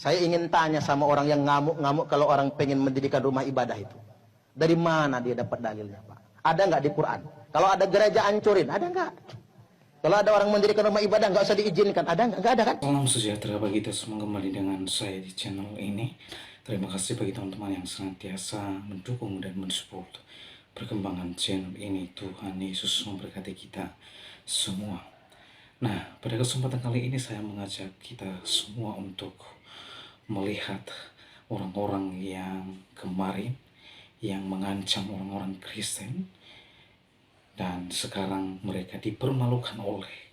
Saya ingin tanya sama orang yang ngamuk-ngamuk kalau orang pengen mendirikan rumah ibadah itu. Dari mana dia dapat dalilnya, Pak? Ada nggak di Quran? Kalau ada gereja hancurin, ada nggak? Kalau ada orang mendirikan rumah ibadah nggak usah diizinkan, ada nggak? Nggak ada kan? Salam sejahtera bagi kita semua, kembali dengan saya di channel ini. Terima kasih bagi teman-teman yang senantiasa mendukung dan mensupport perkembangan channel ini. Tuhan Yesus memberkati kita semua. Nah, pada kesempatan kali ini saya mengajak kita semua untuk melihat orang-orang yang kemarin yang mengancam orang-orang Kristen, dan sekarang mereka dipermalukan oleh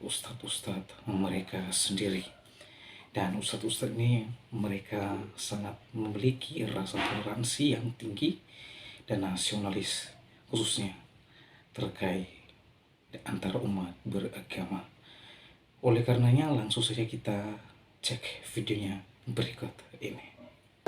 ustadz-ustadz mereka sendiri. Dan ustadz-ustadz ini mereka sangat memiliki rasa toleransi yang tinggi dan nasionalis, khususnya terkait antara umat beragama. Oleh karenanya langsung saja kita cek videonya berikut ini.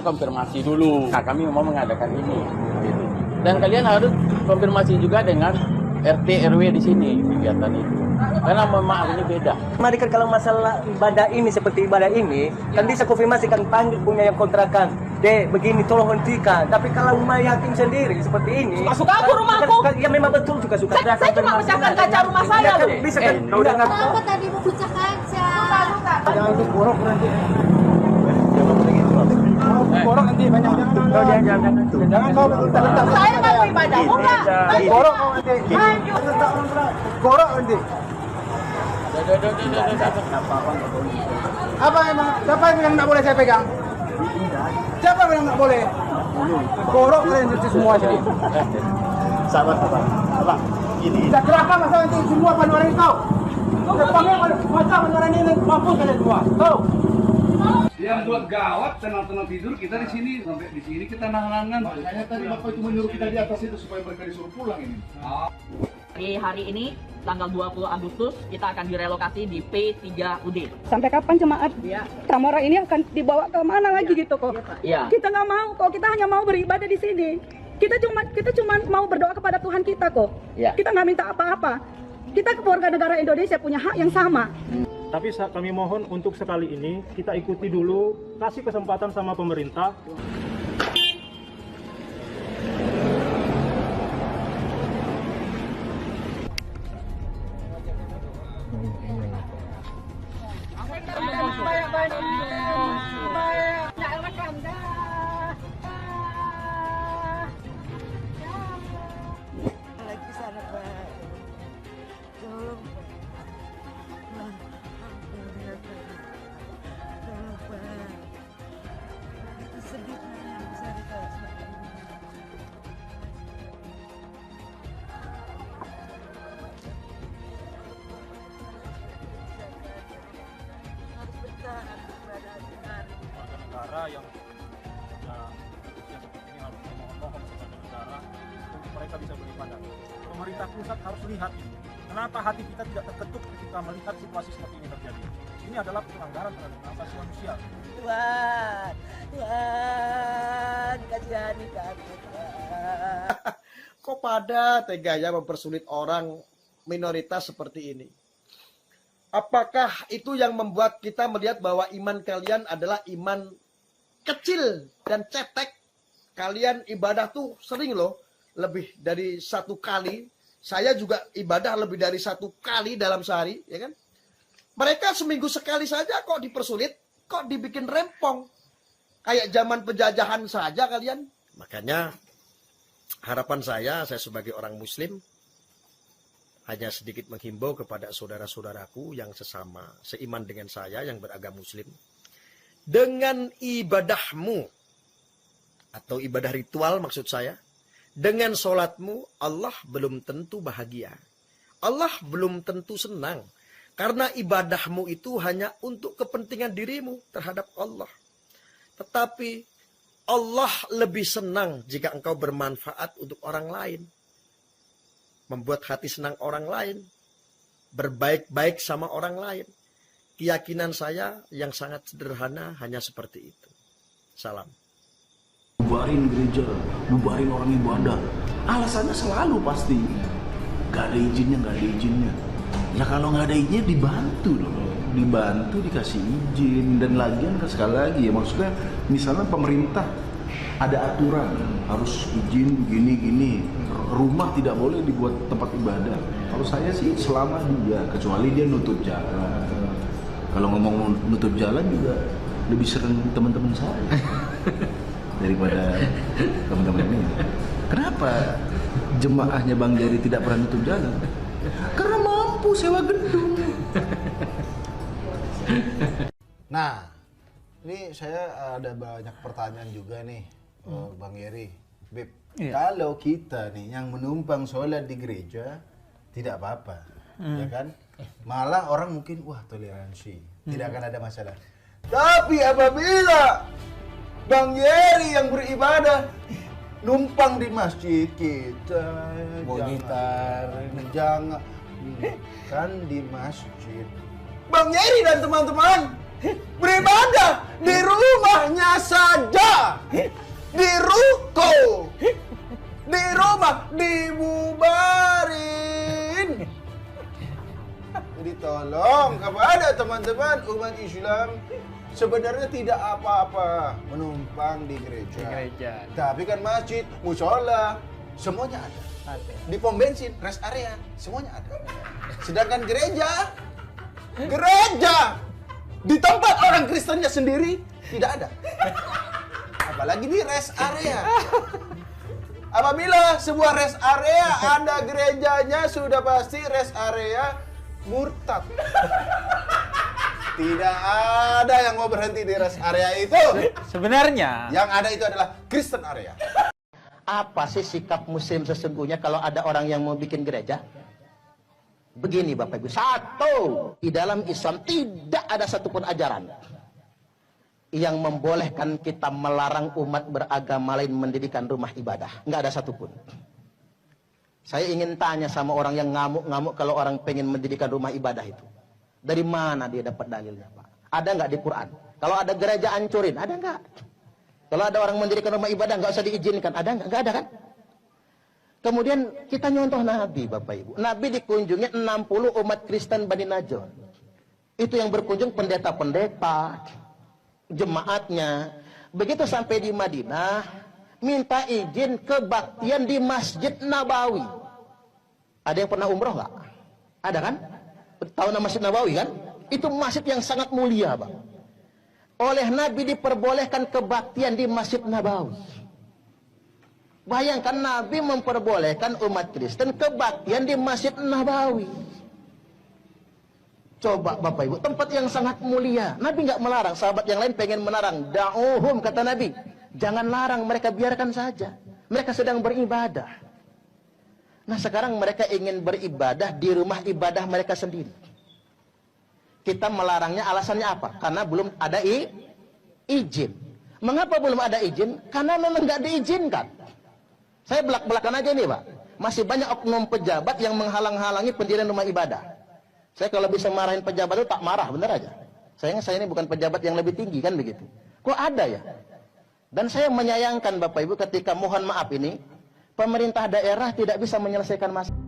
Konfirmasi dulu, nah, kami mau mengadakan ini gitu. Dan kalian harus konfirmasi juga dengan RT RW di sini kegiatan itu, karena memang ini beda. Mari kan kalau masalah ibadah ini seperti ibadah ini kan bisa konfirmasi, kan panggil punya yang kontrakan, dek begini tolong hentikan. Tapi kalau yakin sendiri seperti ini, suka aku rumahku. Ya memang betul juga suka. Saya cuma pecahkan kaca rumah saya loh. Bisa kan? Kenapa tadi mau pecah kaca? Jangan itu borok nanti. Borok nanti banyak. Jangan kau letak. Saya mau ibadah, enggak. Borok kau nanti. Borok nanti. Apa emang? Siapa yang nggak boleh saya pegang? Siapa yang nggak boleh? Borok kalian semua sini. Sabar. Ini. Kita kerahkan masa nanti semua panuran kau. Panggil masa panuran ini mampus kalian semua. Kau. Yang buat gawat, tenang-tenang tidur kita di sini, sampai di sini kita nahan-nahan. Makanya tadi Bapak itu menyuruh kita di atas itu supaya mereka disuruh pulang ini. Di hari ini tanggal 20 Agustus kita akan direlokasi di P3UD. Sampai kapan jemaat Tamora ini akan dibawa ke mana lagi gitu kok? Iya. Kita nggak mau kok, kita hanya mau beribadah di sini. Kita cuma mau berdoa kepada Tuhan kita kok. Iya. Kita nggak minta apa-apa. Kita warga negara Indonesia punya hak yang sama. Tapi kami mohon untuk sekali ini kita ikuti dulu, kasih kesempatan sama pemerintah. Negara yang seperti ini harus memohon kepada negara untuk mereka bisa beribadah. Pemerintah pusat harus lihat ini. Kenapa hati kita tidak terketuk ketika melihat situasi seperti ini terjadi? Ini adalah pelanggaran terhadap hak asasi manusia. Tuhan, kasihani kami, Tuhan. Kok pada teganya mempersulit orang minoritas seperti ini? Apakah itu yang membuat kita melihat bahwa iman kalian adalah iman kecil dan cetek? Kalian ibadah tuh sering loh, lebih dari satu kali. Saya juga ibadah lebih dari satu kali dalam sehari, ya kan? Mereka seminggu sekali saja kok dipersulit, kok dibikin rempong. Kayak zaman penjajahan saja kalian. Makanya harapan saya sebagai orang muslim, hanya sedikit menghimbau kepada saudara-saudaraku yang sesama, seiman dengan saya yang beragama muslim. Dengan ibadahmu, atau ibadah ritual maksud saya, dengan sholatmu, Allah belum tentu bahagia. Allah belum tentu senang. Karena ibadahmu itu hanya untuk kepentingan dirimu terhadap Allah. Tetapi Allah lebih senang jika engkau bermanfaat untuk orang lain. Membuat hati senang orang lain, berbaik-baik sama orang lain. Keyakinan saya yang sangat sederhana hanya seperti itu. Salam. Bubarin gereja, bubarin orang ibadah. Alasannya selalu pasti gak ada izinnya. Ya kalau gak ada izinnya dibantu dong. dibantu, dikasih izin. Dan lagian kan sekali lagi ya, maksudnya misalnya pemerintah ada aturan harus izin gini-gini, rumah tidak boleh dibuat tempat ibadah. Kalau saya sih selama dia, kecuali dia nutup jalan. Kalau ngomong nutup jalan juga lebih sering teman-teman saya daripada teman-teman ini. Kenapa jemaahnya Bang Jerry tidak pernah nutup jalan? Karena mampu sewa gedung. Nah, ini saya ada banyak pertanyaan juga nih, Bang Jerry. Beb, kalau kita nih yang menumpang sholat di gereja tidak apa-apa, ya kan? Malah orang mungkin wah toleransi, tidak akan ada masalah. Tapi apabila Bang Jerry yang beribadah numpang di masjid kita, jangan kan di masjid. Bang Jerry dan teman-teman beribadah di rumahnya saja, di ruko, di rumah dibubarin. Jadi tolong kepada teman-teman umat Islam, sebenarnya tidak apa-apa menumpang di gereja. Tapi kan masjid, musola, semuanya ada. Di pom bensin, rest area, semuanya ada. Sedangkan gereja di tempat orang Kristennya sendiri tidak ada. Apalagi di rest area. Apabila sebuah rest area ada gerejanya, sudah pasti rest area murtad. Tidak ada yang mau berhenti di rest area itu. Sebenarnya yang ada itu adalah Kristen area. Apa sih sikap muslim sesungguhnya kalau ada orang yang mau bikin gereja? Begini Bapak Ibu, satu, di dalam Islam tidak ada satupun ajaran yang membolehkan kita melarang umat beragama lain mendirikan rumah ibadah. Nggak ada satupun. Saya ingin tanya sama orang yang ngamuk-ngamuk kalau orang pengen mendirikan rumah ibadah itu. Dari mana dia dapat dalilnya, Pak? Ada nggak di Quran? Kalau ada gereja hancurin, ada nggak? Kalau ada orang mendirikan rumah ibadah nggak usah diizinkan, ada nggak? Nggak ada kan? Kemudian kita nyontoh Nabi, Bapak Ibu. Nabi dikunjungi 60 umat Kristen Bani Najjar. Itu yang berkunjung pendeta-pendeta, jemaatnya. Begitu sampai di Madinah, minta izin kebaktian di Masjid Nabawi. Ada yang pernah umroh nggak? Ada kan? Tahu nama Masjid Nabawi kan? Itu masjid yang sangat mulia, Bang. Oleh Nabi diperbolehkan kebaktian di Masjid Nabawi. Bayangkan Nabi memperbolehkan umat Kristen kebaktian di Masjid Nabawi. Coba Bapak Ibu, tempat yang sangat mulia. Nabi nggak melarang, sahabat yang lain pengen melarang. Da'uhum, kata Nabi. Jangan larang, mereka biarkan saja. Mereka sedang beribadah. Nah sekarang mereka ingin beribadah di rumah ibadah mereka sendiri. Kita melarangnya alasannya apa? Karena belum ada izin. Mengapa belum ada izin? Karena memang nggak diizinkan. Saya belak-belakan aja nih Pak. Masih banyak oknum pejabat yang menghalang-halangi pendirian rumah ibadah. Saya kalau bisa marahin pejabat itu tak marah, bener aja. Sayangnya saya ini bukan pejabat yang lebih tinggi kan begitu. Kok ada ya? Dan saya menyayangkan Bapak Ibu ketika mohon maaf ini, pemerintah daerah tidak bisa menyelesaikan masalah.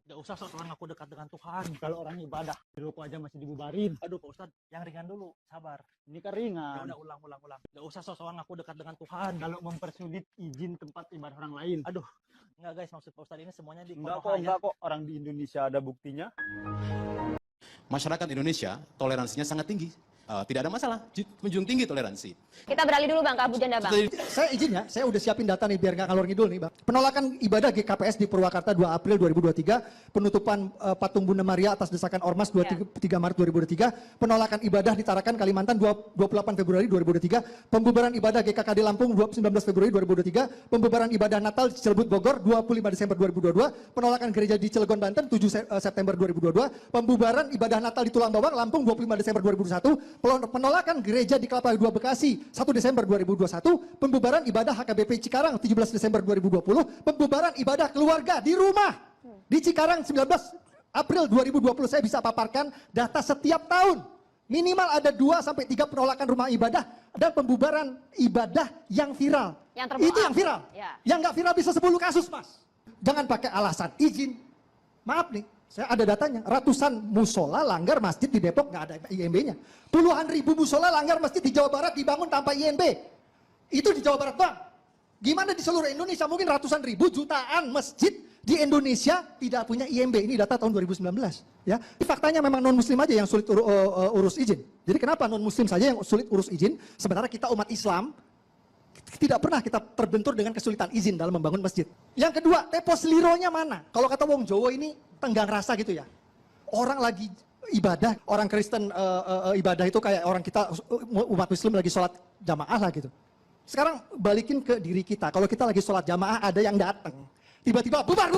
Tidak usah sok ngaku dekat dengan Tuhan. Kalau orang ibadah di ruko aja masih dibubarin. Aduh Pak Ustadz, yang ringan dulu, sabar. Ini kan ringan. Ya udah ulang. Tidak usah sok ngaku dekat dengan Tuhan. Kalau mempersulit izin tempat ibadah orang lain. Aduh, enggak guys, maksud Pak Ustadz ini semuanya di enggak kok. Orang di Indonesia ada buktinya. Masyarakat Indonesia toleransinya sangat tinggi. Tidak ada masalah, menjunjung tinggi toleransi. Kita beralih dulu Bang ke Abu Janda Bang. Saya izin ya, saya udah siapin data nih biar nggak ngalor ngidul nih Bang. Penolakan ibadah GKPS di Purwakarta 2 April 2023, penutupan patung Bunda Maria atas desakan Ormas 3 Maret 2023, penolakan ibadah di Tarakan Kalimantan 28 Februari 2023, pembubaran ibadah GKKD Lampung 19 Februari 2023, pembubaran ibadah Natal di Cilebut Bogor 25 Desember 2022, penolakan gereja di Cilegon Banten 7 September 2022, pembubaran ibadah Natal di Tulang Bawang Lampung 25 Desember 2021, penolakan gereja di Kelapa II Bekasi 1 Desember 2021, pembubaran ibadah HKBP Cikarang 17 Desember 2020, pembubaran ibadah keluarga di rumah di Cikarang 19 April 2020. Saya bisa paparkan data setiap tahun. Minimal ada 2-3 penolakan rumah ibadah dan pembubaran ibadah yang viral. Itu yang viral. Ya. Yang nggak viral bisa 10 kasus, Mas. Jangan pakai alasan izin. Maaf nih, Saya ada datanya, ratusan musola langgar masjid di Depok nggak ada IMB-nya. Puluhan ribu musola langgar masjid di Jawa Barat dibangun tanpa IMB. Itu di Jawa Barat bang. Gimana di seluruh Indonesia? Mungkin ratusan ribu, jutaan masjid di Indonesia tidak punya IMB. Ini data tahun 2019. Ya, faktanya memang non Muslim aja yang sulit urus izin. Jadi kenapa non Muslim saja yang sulit urus izin? Sementara kita umat Islam tidak pernah kita terbentur dengan kesulitan izin dalam membangun masjid. Yang kedua, tepos lironya mana? Kalau kata wong Jawa ini tenggang rasa gitu ya. Orang lagi ibadah, orang Kristen ibadah itu kayak orang kita umat Muslim lagi sholat jamaah lah gitu. Sekarang balikin ke diri kita. Kalau kita lagi sholat jamaah ada yang datang, tiba-tiba bubar.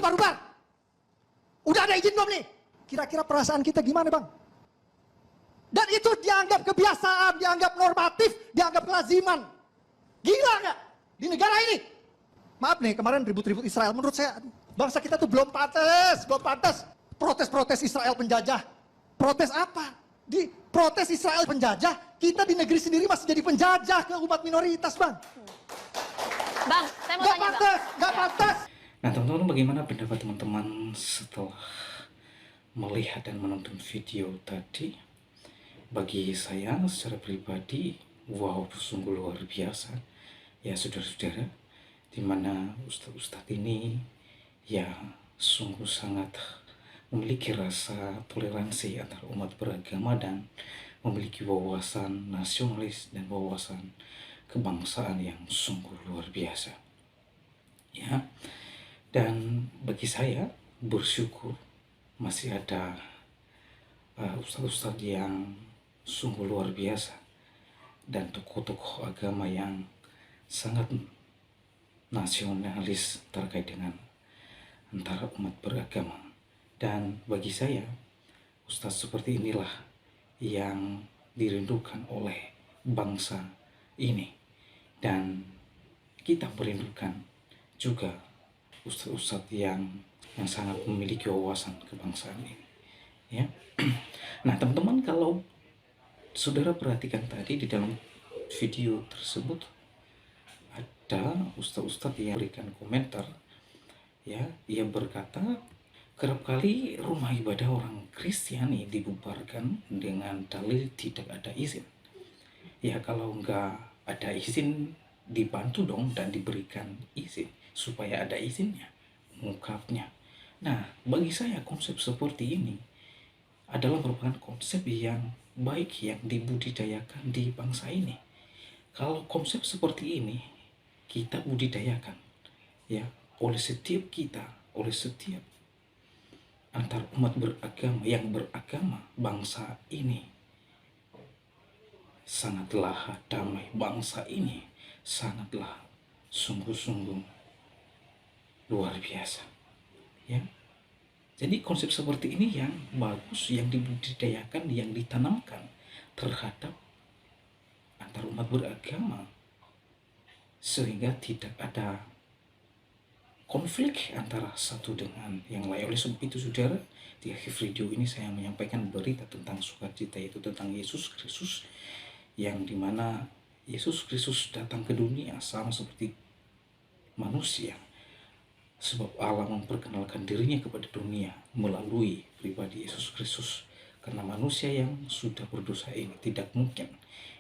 Udah ada izin belum nih? Kira-kira perasaan kita gimana bang? Dan itu dianggap kebiasaan, dianggap normatif, dianggap kelaziman. Gila nggak? Di negara ini. Maaf nih, kemarin ribut-ribut Israel. Menurut saya, bangsa kita tuh belum pantas. Protes-protes Israel penjajah. Protes apa? Di protes Israel penjajah, kita di negeri sendiri masih jadi penjajah ke umat minoritas, Bang. Bang, saya mau tanya, Bang. Nggak pantas. Nah teman-teman, bagaimana pendapat teman-teman setelah melihat dan menonton video tadi? Bagi saya secara pribadi, wow, sungguh luar biasa. Ya saudara-saudara, dimana ustadz-ustadz ini ya sungguh sangat memiliki rasa toleransi antar umat beragama dan memiliki wawasan nasionalis dan wawasan kebangsaan yang sungguh luar biasa. Ya, dan bagi saya bersyukur masih ada ustadz-ustadz yang sungguh luar biasa dan tokoh-tokoh agama yang sangat nasionalis terkait dengan antara umat beragama. Dan bagi saya, ustadz seperti inilah yang dirindukan oleh bangsa ini. Dan kita merindukan juga ustadz-ustadz yang sangat memiliki wawasan kebangsaan ini. Ya. Nah teman-teman, kalau saudara perhatikan tadi di dalam video tersebut, ada ustadz-ustadz yang berikan komentar, ya, ia berkata kerap kali rumah ibadah orang Kristiani dibubarkan dengan dalil tidak ada izin. Ya kalau nggak ada izin, dibantu dong dan diberikan izin supaya ada izinnya, ungkapnya. Nah bagi saya konsep seperti ini adalah merupakan konsep yang baik yang dibudidayakan di bangsa ini. Kalau konsep seperti ini kita budidayakan, ya, oleh setiap kita, oleh setiap antar umat beragama yang beragama, bangsa ini sangatlah damai, bangsa ini sangatlah sungguh-sungguh luar biasa. Ya, jadi konsep seperti ini yang bagus, yang dibudidayakan, yang ditanamkan terhadap antar umat beragama, sehingga tidak ada konflik antara satu dengan yang lain. Oleh sebab itu saudara, di akhir video ini saya menyampaikan berita tentang sukacita, yaitu tentang Yesus Kristus, yang dimana Yesus Kristus datang ke dunia sama seperti manusia, sebab Allah memperkenalkan dirinya kepada dunia melalui pribadi Yesus Kristus. Karena manusia yang sudah berdosa ini tidak mungkin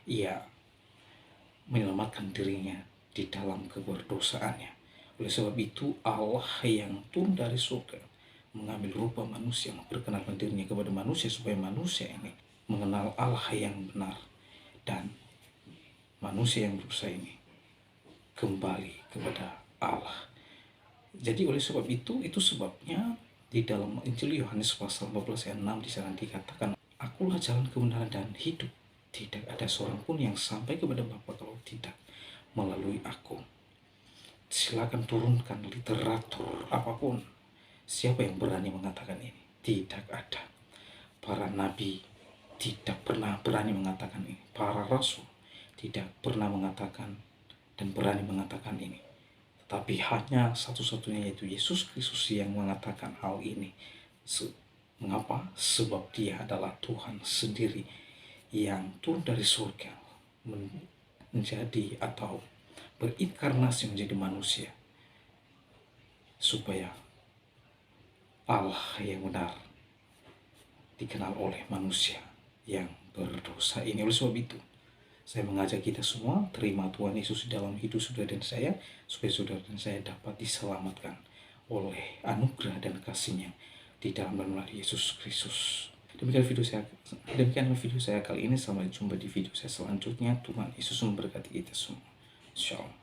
ia menyelamatkan dirinya di dalam keberdosaannya. Oleh sebab itu Allah yang turun dari surga mengambil rupa manusia, memperkenalkan dirinya kepada manusia supaya manusia ini mengenal Allah yang benar, dan manusia yang berdosa ini kembali kepada Allah. Jadi oleh sebab itu sebabnya di dalam Injil Yohanes pasal 14 ayat 6 di sana dikatakan, akulah jalan kebenaran dan hidup. Tidak ada seorang pun yang sampai kepada Bapa kalau tidak melalui aku. Silakan turunkan literatur apapun. Siapa yang berani mengatakan ini? Tidak ada. Para nabi tidak pernah berani mengatakan ini. Para rasul tidak pernah mengatakan dan berani mengatakan ini. Tetapi hanya satu-satunya, yaitu Yesus Kristus yang mengatakan hal ini. Mengapa? Sebab dia adalah Tuhan sendiri yang turun dari surga menjadi atau berinkarnasi menjadi manusia, supaya Allah yang benar dikenal oleh manusia yang berdosa ini. Oleh sebab itu, saya mengajak kita semua terima Tuhan Yesus dalam hidup saudara dan saya, supaya saudara dan saya dapat diselamatkan oleh anugerah dan kasih-Nya di dalam dan melalui Yesus Kristus. Demikianlah video saya kali ini. Sampai jumpa di video saya selanjutnya. Tuhan Yesus memberkati kita semua. Shalom.